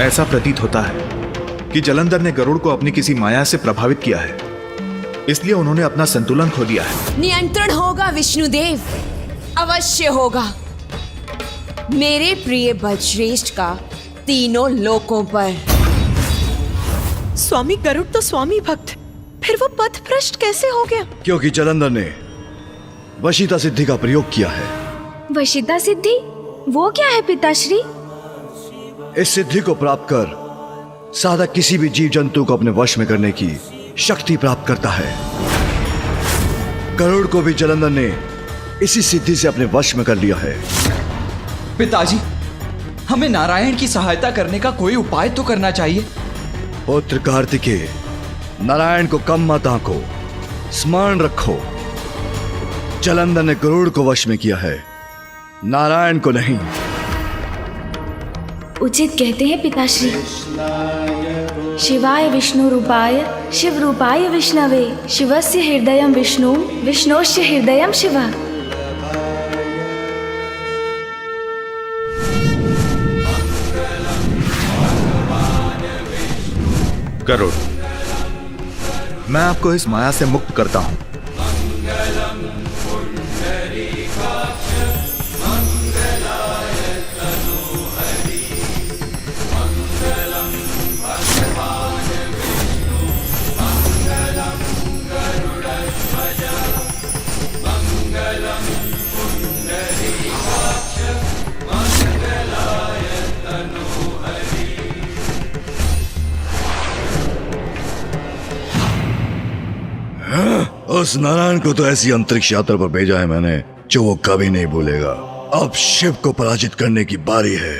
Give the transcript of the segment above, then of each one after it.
ऐसा प्रतीत होता है कि जलंधर ने गरुड़ को अपनी किसी माया से प्रभावित किया है, इसलिए उन्होंने अपना संतुलन खो दिया है। नियंत्रण होगा विष्णुदेव, अवश्य होगा। मेरे प्रिय बलश्रेष्ठ का तीनों लोकों पर। स्वामी गरुड़ तो स्वामी भक्त, फिर वो पथ भ्रष्ट कैसे हो गया? क्योंकि जलंधर ने वशीता सिद्धि का प्रयोग किया है। वशीता सिद्धि वो क्या है पिताश्री? इस सिद्धि को प्राप्त कर साधक किसी भी जीव जंतु को अपने वश में करने की शक्ति प्राप्त करता है। गरुड़ को भी जलंधर ने इसी सिद्धि से अपने वश में कर लिया है। पिताजी, हमें नारायण की सहायता करने का कोई उपाय तो करना चाहिए। पुत्र कार्तिकेय, नारायण को कम मत आंको, स्मरण रखो, जलंधर ने गरुड़ को वश में किया है, नारायण को नहीं। उचित कहते हैं पिताश्री। शिवाय विष्णु रूपाय शिव रूपाय विष्णवे शिवस्य हृदयं विष्णु विष्णोस्य हृदयं शिव। गरुड़, मैं आपको इस माया से मुक्त करता हूं। उस नारायण को तो ऐसी अंतरिक्ष यात्रा पर भेजा है मैंने जो वो कभी नहीं भूलेगा। अब शिव को पराजित करने की बारी है।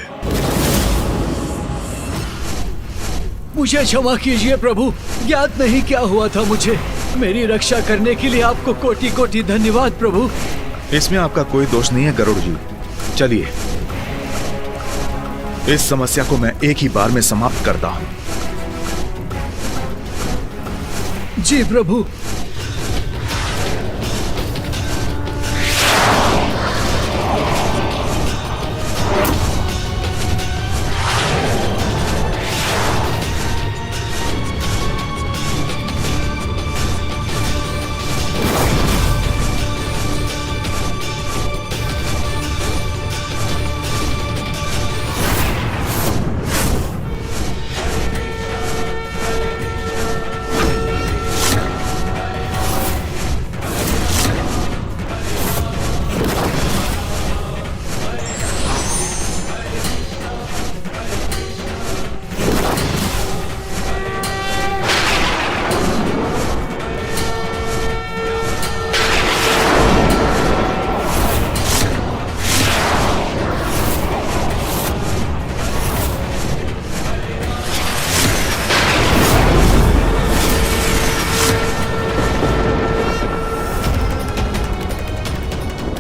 मुझे क्षमा कीजिए प्रभु, ज्ञात नहीं क्या हुआ था मुझे। मेरी रक्षा करने के लिए आपको कोटि कोटि धन्यवाद प्रभु। इसमें आपका कोई दोष नहीं है गरुड़ जी। चलिए, इस समस्या को मैं एक ही बार में समाप्त करता हूं। जी प्रभु।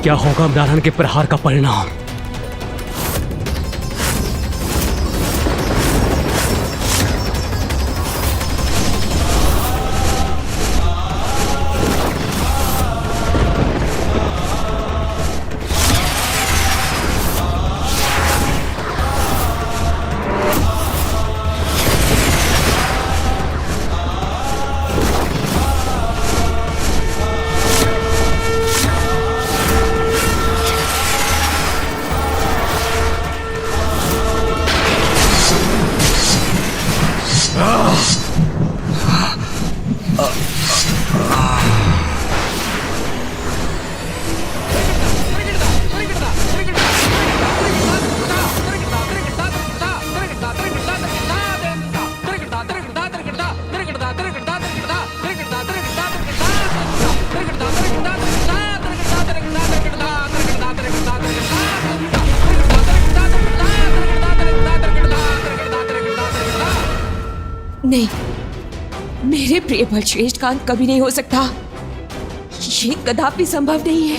क्या होगा नारायण के प्रहार का परिणाम? नहीं, मेरे प्रिय बलश्रेष्ठ का अंत कभी नहीं हो सकता। ये कदापि संभव नहीं है।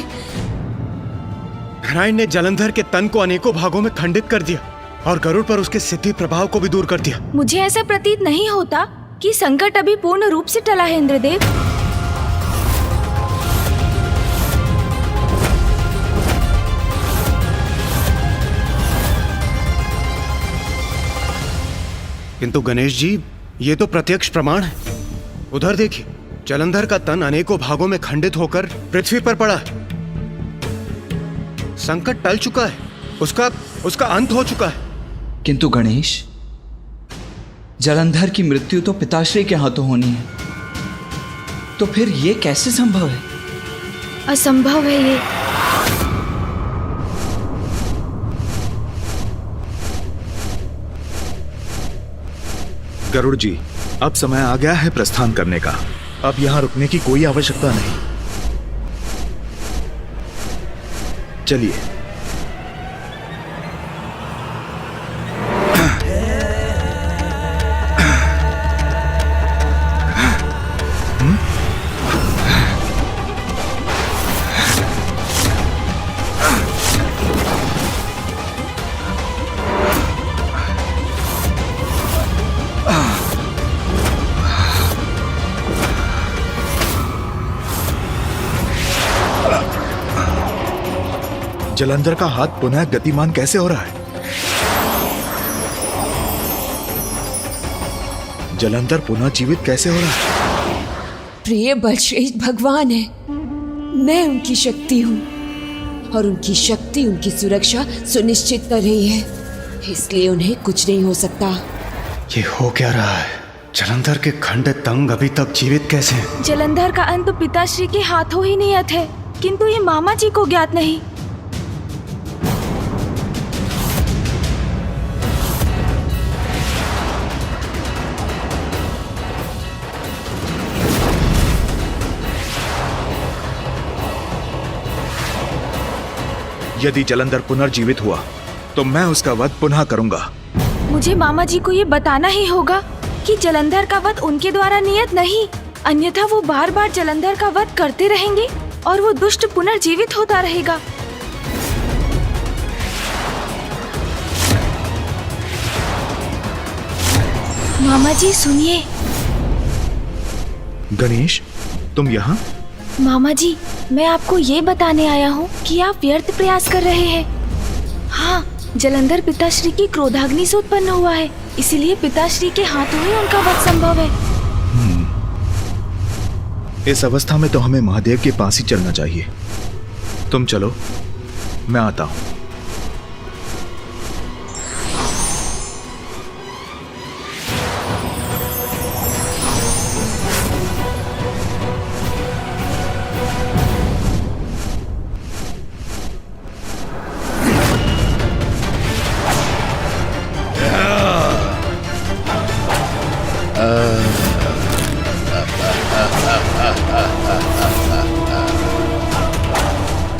नारायण ने जलंधर के तन को अनेकों भागों में खंडित कर दिया और गरुड़ पर उसके सिद्धि प्रभाव को भी दूर कर दिया। मुझे ऐसा प्रतीत नहीं होता कि संकट अभी पूर्ण रूप से टला है इंद्रदेव। किंतु गणेश जी, ये तो प्रत्यक्ष प्रमाण है। उधर देखिए, जलंधर का तन अनेकों भागों में खंडित होकर पृथ्वी पर पड़ा है। संकट टल चुका है, उसका अंत हो चुका है। किंतु गणेश, जलंधर की मृत्यु तो पिताश्री के हाथों होनी है, तो फिर ये कैसे संभव है? असंभव है ये। गरुड़ जी, अब समय आ गया है प्रस्थान करने का। अब यहां रुकने की कोई आवश्यकता नहीं। चलिए। जलंधर का हाथ पुनः गतिमान कैसे हो रहा है? जलंधर पुनः जीवित कैसे हो रहा है? प्रिय बलश्रेष्ठ भगवान है, मैं उनकी शक्ति हूँ और उनकी शक्ति उनकी सुरक्षा सुनिश्चित कर रही है, इसलिए उन्हें कुछ नहीं हो सकता। ये हो क्या रहा है? जलंधर के खंडित अंग अभी तक जीवित कैसे हैं? जलंधर का अंत पिताश्री के हाथों ही नियत है, किंतु ये मामा जी को ज्ञात नहीं। यदि जलंधर पुनर्जीवित हुआ तो मैं उसका वध पुनः करूंगा। मुझे मामा जी को ये बताना ही होगा कि जलंधर का वध उनके द्वारा नियत नहीं, अन्यथा वो बार बार जलंधर का वध करते रहेंगे और वो दुष्ट पुनर्जीवित होता रहेगा। मामा जी सुनिए। गणेश, तुम यहाँ? मामा जी, मैं आपको ये बताने आया हूँ कि आप व्यर्थ प्रयास कर रहे हैं। हाँ, जलंधर पिताश्री की क्रोधाग्नि से उत्पन्न हुआ है, इसीलिए पिताश्री के हाथों ही उनका वध संभव है। इस अवस्था में तो हमें महादेव के पास ही चलना चाहिए। तुम चलो, मैं आता हूँ।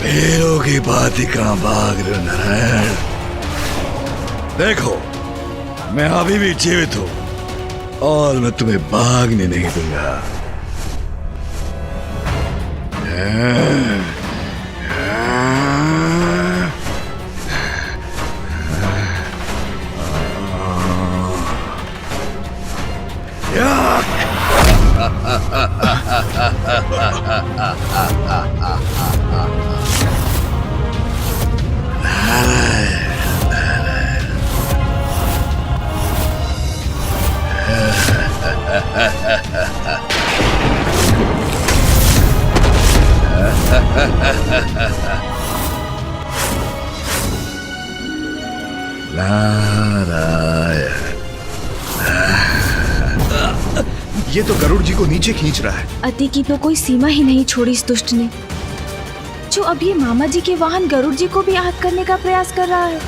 वीरों की बात ही कहाँ भाग रहे हो नारायण? देखो, मैं अभी भी जीवित हूँ और मैं तुम्हें भागने नहीं दूंगा। ये तो गरुड़ जी को नीचे खींच रहा है। अति की तो कोई सीमा ही नहीं छोड़ी इस दुष्ट ने, जो अब ये मामा जी के वाहन गरुड़ जी को भी आहत करने का प्रयास कर रहा है।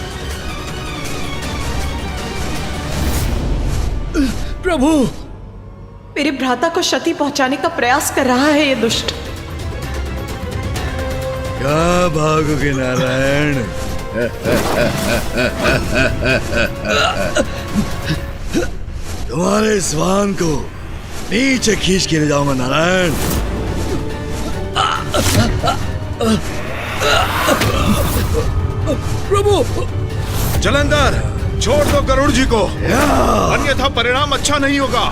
प्रभु, मेरे भ्राता को क्षति पहुंचाने का प्रयास कर रहा है ये दुष्ट। क्या भागोगे नारायण? तुम्हारे इस वाहन को नीचे खींच के ले जाऊंगा नारायण। प्रभु, जलंधर छोड़ दो गरुड़ जी को, अन्यथा परिणाम अच्छा नहीं होगा।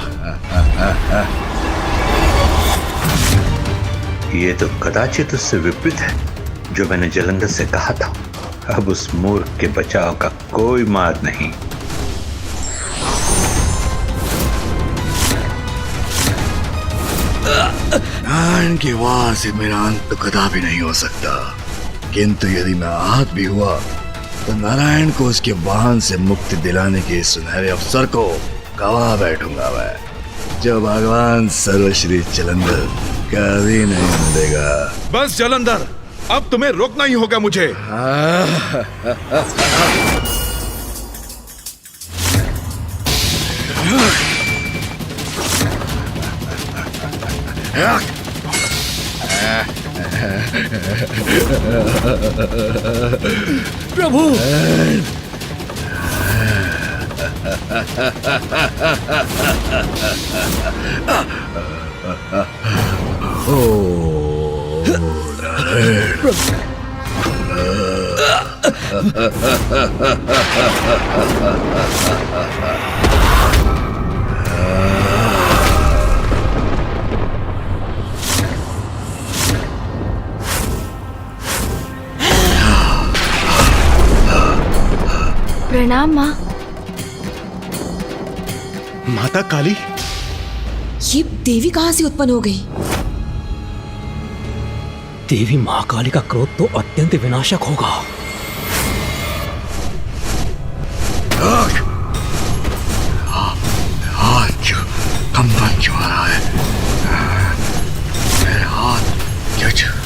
ये तो कदाचित उससे विपरीत है जो मैंने जलंधर से कहा था। अब उस मूर्ख के बचाव का कोई मार्ग नहीं। नारायण के वार से मेरा अंत तो कदापि नहीं हो सकता, किंतु यदि मैं आहत भी हुआ तो नारायण को उसके वाहन से मुक्ति दिलाने के सुनहरे अवसर को गवा बैठूंगा मैं, जो भगवान सर्वश्री जलंधर कभी नहीं मिलेगा। बस जलंधर, अब तुम्हें रोकना ही होगा मुझे। प्रभु, प्रणाम माँ। माता काली, ये देवी कहाँ से उत्पन्न हो गई? देवी महाकाली का क्रोध तो अत्यंत विनाशक होगा। हाथ क्यों कंपन क्यों आ रहा है? मेरे हाथ क्यों?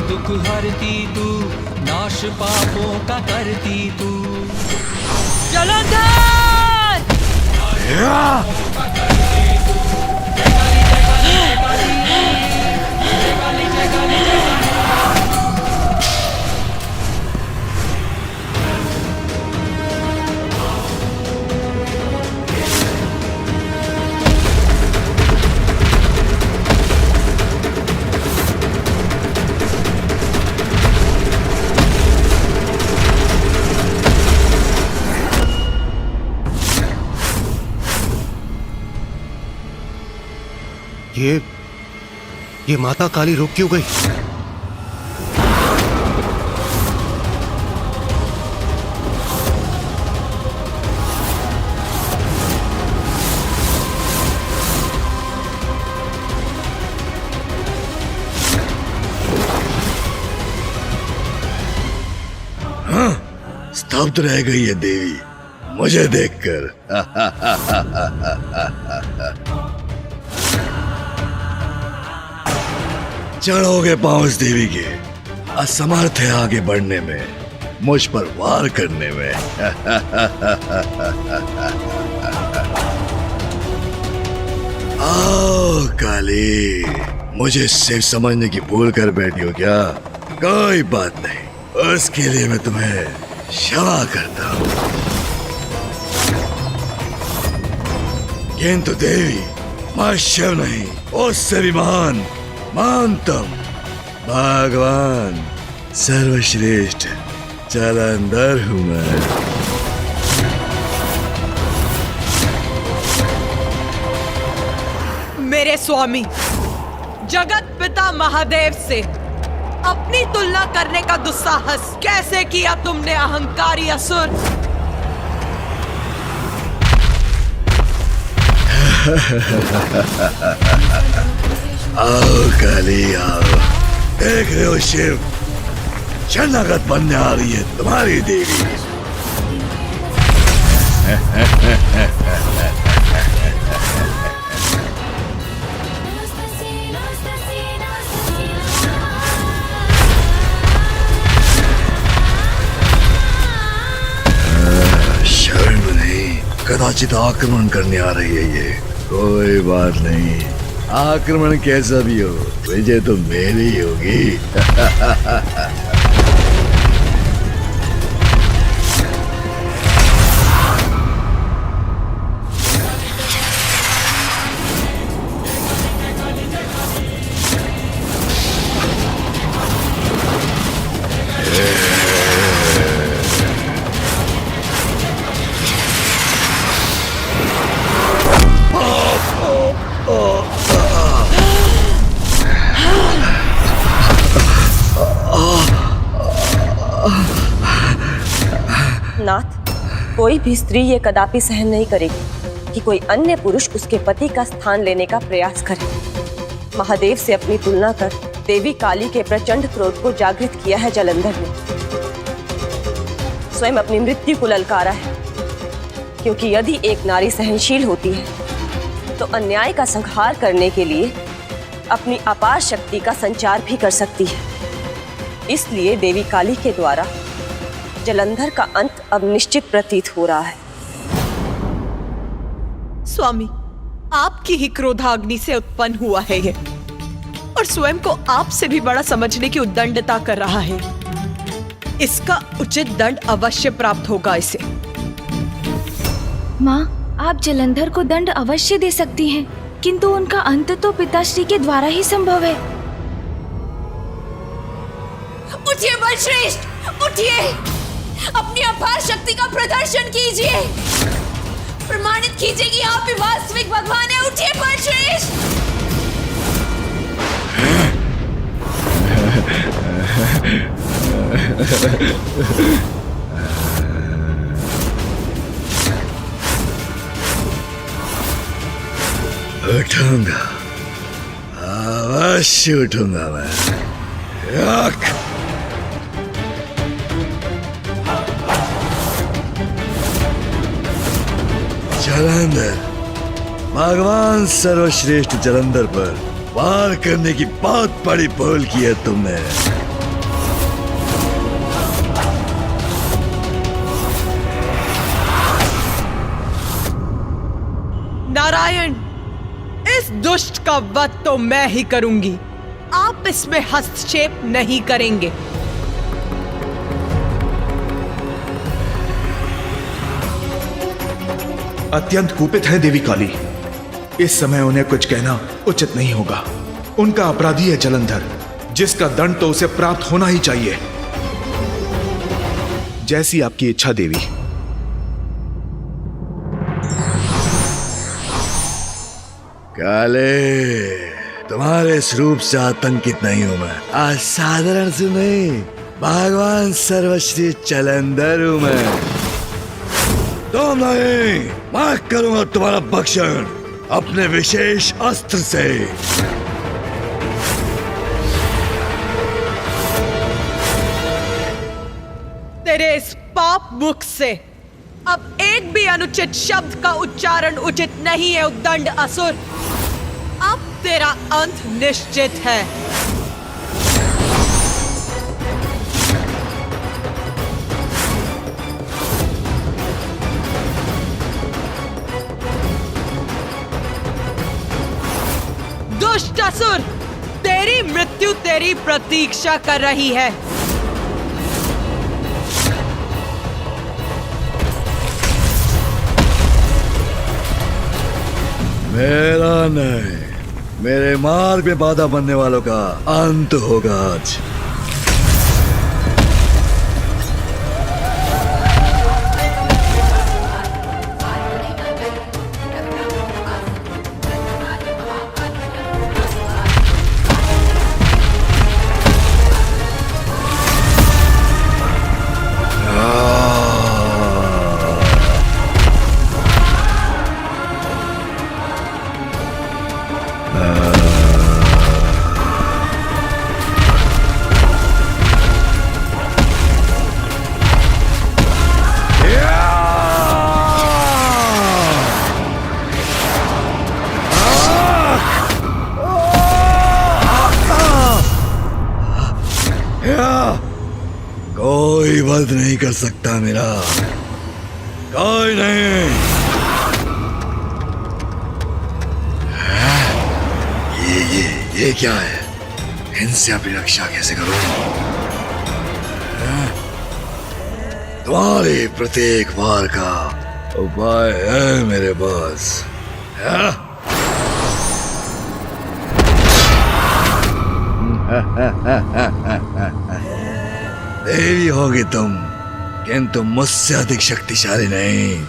दुख हरती तू, नाश पापों का करती तू। जलंधर! ये माता काली रुक क्यों गई? स्तब्ध रह गई है देवी मुझे देखकर। चढ़ोगे पांव इस देवी के, असमर्थ है आगे बढ़ने में, मुझ पर वार करने में। आओ काली, मुझे सिर्फ समझने की भूल कर बैठी हो क्या? कोई बात नहीं, उसके लिए मैं तुम्हें क्षमा करता हूं। किंतु देवी, मैं शिव नहीं, उससे भी महान महानतम भगवान सर्वश्रेष्ठ जलंधर हूं मैं। मेरे स्वामी, जगत पिता महादेव से अपनी तुलना करने का दुस्साहस कैसे किया तुमने, अहंकारी असुर! आओ काली आओ, देख रहे हो शिव, शरणागत बनने आ रही है तुम्हारी देवी। शरण नहीं, कदाचित आक्रमण करने आ रही है ये। कोई बात नहीं, आक्रमण कैसा भी हो, विजय तो मेरी ही होगी। नाथ, कोई भी स्त्री ये कदापि सहन नहीं करेगी कि कोई अन्य पुरुष उसके पति का स्थान लेने का प्रयास करे। महादेव से अपनी तुलना कर देवी काली के प्रचंड क्रोध को जागृत किया है जालंधर ने। स्वयं अपनी मृत्यु को ललकारा है, क्योंकि यदि एक नारी सहनशील होती है तो अन्याय का संहार करने के लिए अपनी अपार शक्ति का संचार भी कर सकती है। इसलिए देवी काली के द्वारा जालंधर का अंत अब निश्चित प्रतीत हो रहा है। स्वामी, आपकी ही क्रोधाग्नि से उत्पन्न हुआ है ये, और स्वयं को आपसे भी बड़ा समझने की उद्दंडता कर रहा है। इसका उचित दंड अवश्य प्राप्त होगा इसे। माँ, आप जालंधर को दंड अवश्य दे सकती हैं, किंतु उनका अंत तो पिताश्री के द्वारा ही संभव है। उठिए बलश्रेष्ठ, उठिए, अपनी अपार शक्ति का प्रदर्शन कीजिए, प्रमाणित कीजिए कि आप ही वास्तविक भगवान हैं। उठिए बलश्रेष्ठ। उठूंगा, अवश्य उठूंगा मैं। जालंधर, भगवान सर्वश्रेष्ठ जालंधर पर वार करने की बहुत बड़ी भूल की है तुमने। नारायण, इस दुष्ट का वध तो मैं ही करूंगी, आप इसमें हस्तक्षेप नहीं करेंगे। अत्यंत कुपित है देवी काली। इस समय उन्हें कुछ कहना उचित नहीं होगा। उनका अपराधी है जालंधर, जिसका दंड तो उसे प्राप्त होना ही चाहिए। जैसी आपकी इच्छा देवी। काले, तुम्हारे स्वरूप से आतंकित नहीं हूं मैं। आज साधारण से नहीं, भगवान सर्वश्री जालंधर हूं मैं। तुम नहीं, मैं करूंगा तुम्हारा भक्षण अपने विशेष अस्त्र से। तेरे इस पाप मुख से अब एक भी अनुचित शब्द का उच्चारण उचित नहीं है उद्दंड असुर। अब तेरा अंत निश्चित है। दुष्ट असुर, तेरी मृत्यु तेरी प्रतीक्षा कर रही है। मेरा नहीं, मेरे मार्ग में बाधा बनने वालों का अंत होगा आज। कोई वध नहीं कर सकता मेरा, कोई नहीं। ये क्या है? इनसे अपनी रक्षा कैसे करूं? तुम्हारे प्रत्येक वार का उपाय है मेरे पास। देवी होगी तुम, किंतु मुझसे अधिक शक्तिशाली नहीं।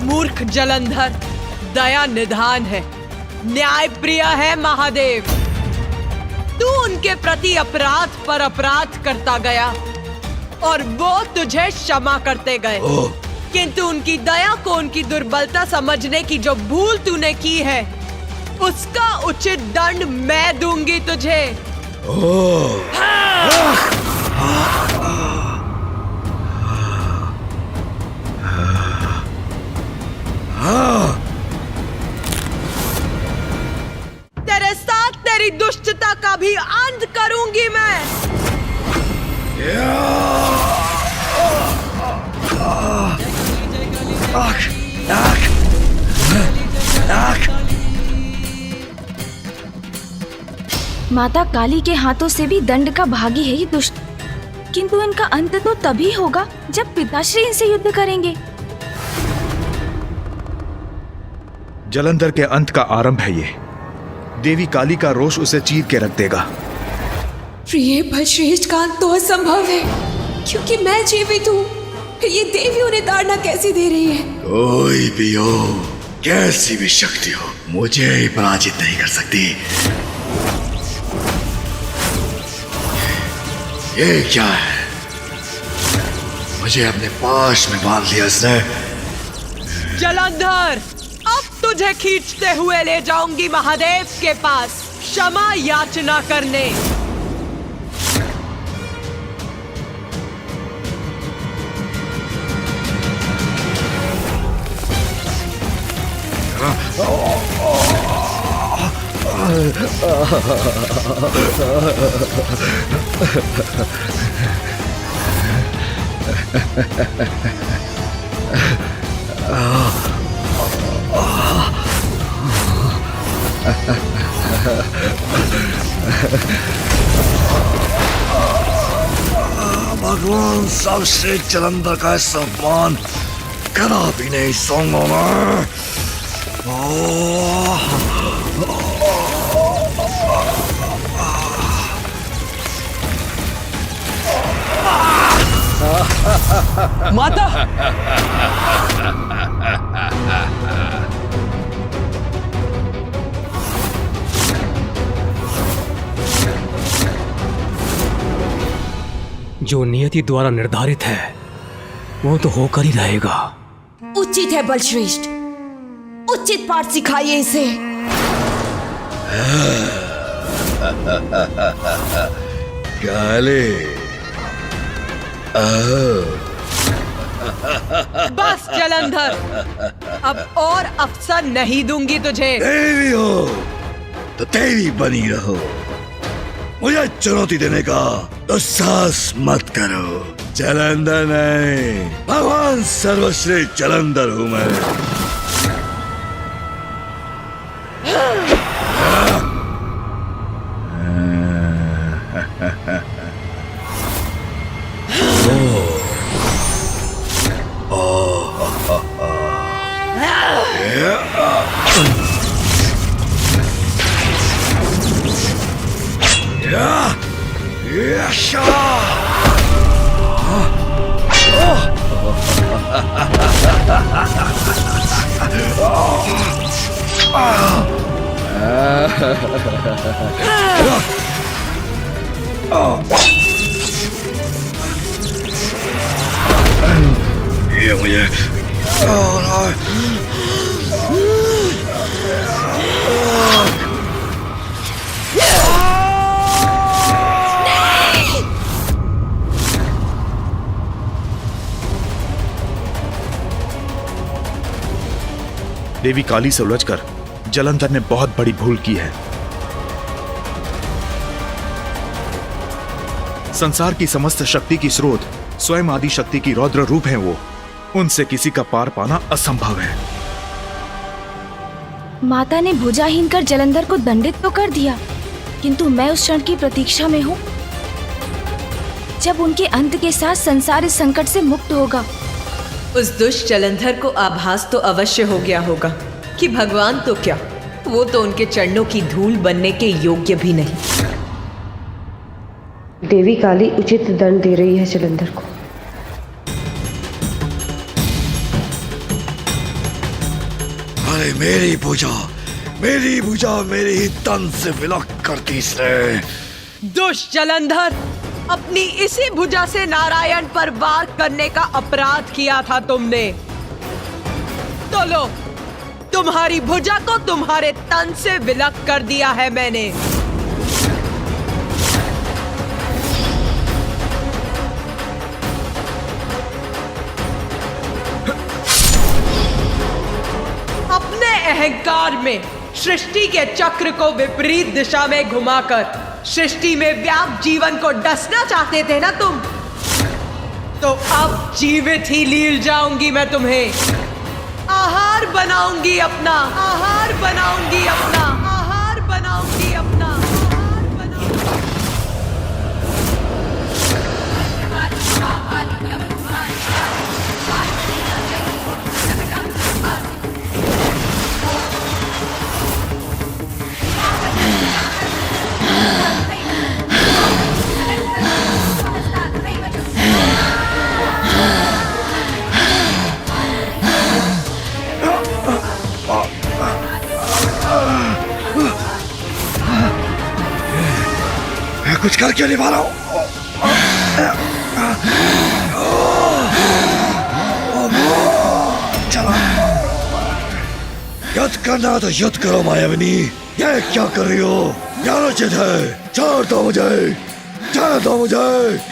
मूर्ख जलंधर दया निधान है, न्याय प्रिय है महादेव। तू उनके प्रति अपराध पर अपराध करता गया और वो तुझे क्षमा करते गए, किंतु उनकी दया को उनकी दुर्बलता समझने की जो भूल तूने की है, उसका उचित दंड मैं दूंगी तुझे। तेरे साथ तेरी दुष्टता का भी अंत करूंगी मैं। माता काली के हाथों से भी दंड का भागी है ये दुष्ट, किंतु इनका अंत तो तभी होगा जब पिताश्री इनसे युद्ध करेंगे। जलंधर के अंत का आरंभ है ये। देवी काली का रोष उसे चीर के रख देगा। प्रिय बलश्रेष्ठ का अंत तो असंभव है, क्योंकि मैं जीवित हूँ। फिर ये देवी उन्हें ताड़ना कैसी दे रही है? कोई भी हो, कैसी भी शक्ति हो, मुझे ही पराजित नहीं कर सकती। ये क्या है? मुझे अपने पास में बांध लिया इसने। जलंधर, अब तुझे खींचते हुए ले जाऊंगी महादेव के पास क्षमा याचना करने। भगवान सर्वश्रेष्ठ जलंधर का सम्मान कदापि नहीं सूंगा मैं। माता! जो नियति द्वारा निर्धारित है वो तो होकर ही रहेगा। उचित है बलश्रेष्ठ, उचित पाठ सिखाइए इसे। काले, बस जलंधर, अब और अवसर नहीं दूंगी तुझे। देवी हो तो देवी बनी रहो। मुझे चुनौती देने का दुस्साहस मत करो। जलंधर नहीं, भगवान सर्वश्रेष्ठ जलंधर हूं मैं। ये मुझे देवी काली से उलझकर जलंधर ने बहुत बड़ी भूल की है। संसार की समस्त शक्ति की स्रोत स्वयं आदि शक्ति की रौद्र रूप है वो, उनसे किसी का पार पाना असंभव है। माता ने भुजाहीन कर जलंधर को दंडित तो कर दिया, किंतु मैं उस क्षण की प्रतीक्षा में हूँ जब उनके अंत के साथ संसार इस संकट से मुक्त होगा। उस दुष्ट जलंधर को आभास तो अवश्य हो गया होगा कि भगवान तो क्या, वो तो उनके चरणों की धूल बनने के योग्य भी नहीं। देवी काली उचित दंड दे रही है जलंधर को। अरे मेरी भुजा मेरे ही तन से विलक करती से। दुष्ट जलंधर, अपनी इसी भुजा से नारायण पर वार करने का अपराध किया था तुमने। तो लो, तुम्हारी भुजा को तुम्हारे तन से विलक कर दिया है मैंने। अपने अहंकार में सृष्टि के चक्र को विपरीत दिशा में घुमाकर सृष्टि में व्याप्त जीवन को डसना चाहते थे ना तुम, तो अब जीवित ही लील जाऊंगी मैं तुम्हें। आहार बनाऊंगी अपना, आहार बनाऊंगी अपना, आहार बनाऊंगी अपना, आहार बनाऊंगी। मैं कुछ कर क्यों नहीं पा रहा हूं? चलो, युद्ध करना तो युद्ध करो मायाविनी। ये क्या कर रही हो? क्या उचित है? छोड़ दो मुझे, छोड़ दो मुझे।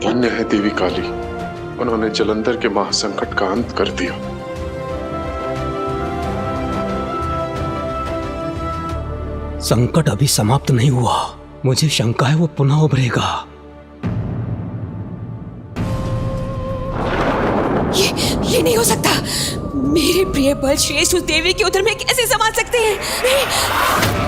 धन्य है देवी काली, उन्होंने जलंधर के महासंकट का अंत कर दिया। संकट अभी समाप्त नहीं हुआ, मुझे शंका है वो पुनः उभरेगा। ये नहीं हो सकता। मेरे प्रिय बल श्रेष्ठ उस देवी के उदर में कैसे समा सकते हैं? नहीं।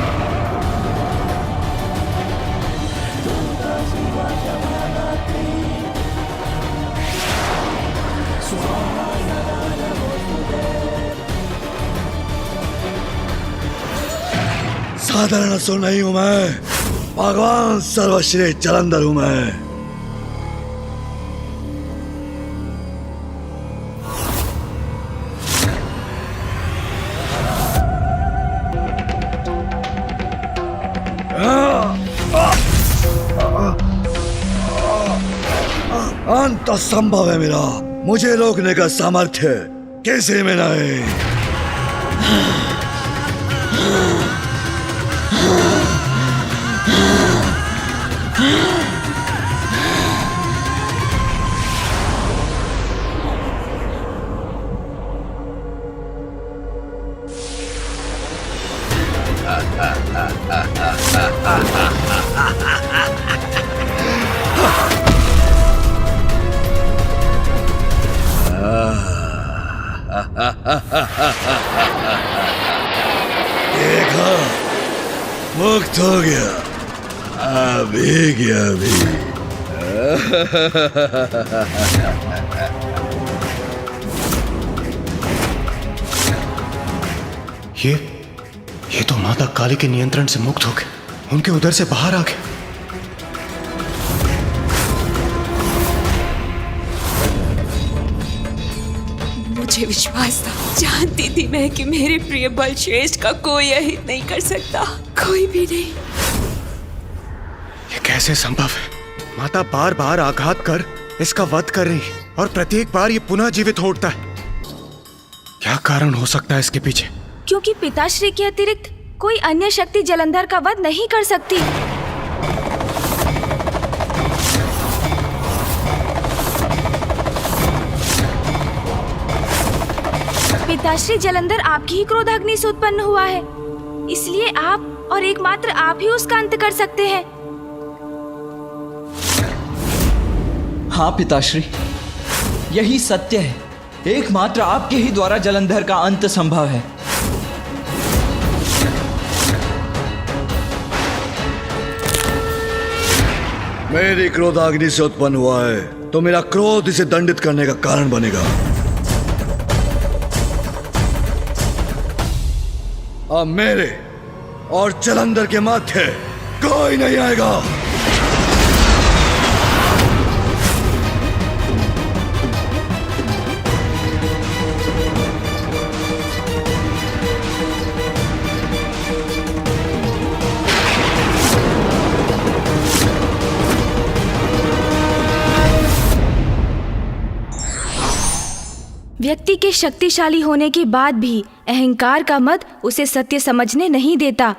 साधारण असुर नहीं हूं मैं, भगवान सर्वश्रेष्ठ जलंधर हूं मैं। अंत असंभव है मेरा, मुझे रोकने का सामर्थ्य कैसे में नहीं। देखा, मुक्त हो गया, अभी गया अभी। ये तो माता काली के नियंत्रण से मुक्त हो गए, उनके उधर से बाहर आ गए। मुझे विश्वास था, जानती थी मैं कि मेरे प्रिय बल श्रेष्ठ का कोई अहित नहीं कर सकता, कोई भी नहीं। ये कैसे संभव है? माता बार बार आघात कर इसका वध कर रही है और प्रत्येक बार ये पुनः जीवित हो उठता है। क्या कारण हो सकता है इसके पीछे? क्योंकि पिताश्री के अतिरिक्त कोई अन्य शक्ति जलंधर का वध नहीं कर सकती। पिताश्री, जलंधर आपकी ही क्रोधाग्नि से उत्पन्न हुआ है, इसलिए आप और एकमात्र आप ही उसका अंत कर सकते हैं। हाँ पिताश्री, यही सत्य है। एकमात्र आपके ही द्वारा जलंधर का अंत संभव है। मेरी क्रोधाग्नि से उत्पन्न हुआ है तो मेरा क्रोध इसे दंडित करने का कारण बनेगा। अब मेरे और जलंधर के मध्य कोई नहीं आएगा। व्यक्ति के शक्तिशाली होने के बाद भी अहंकार का मद उसे सत्य समझने नहीं देता।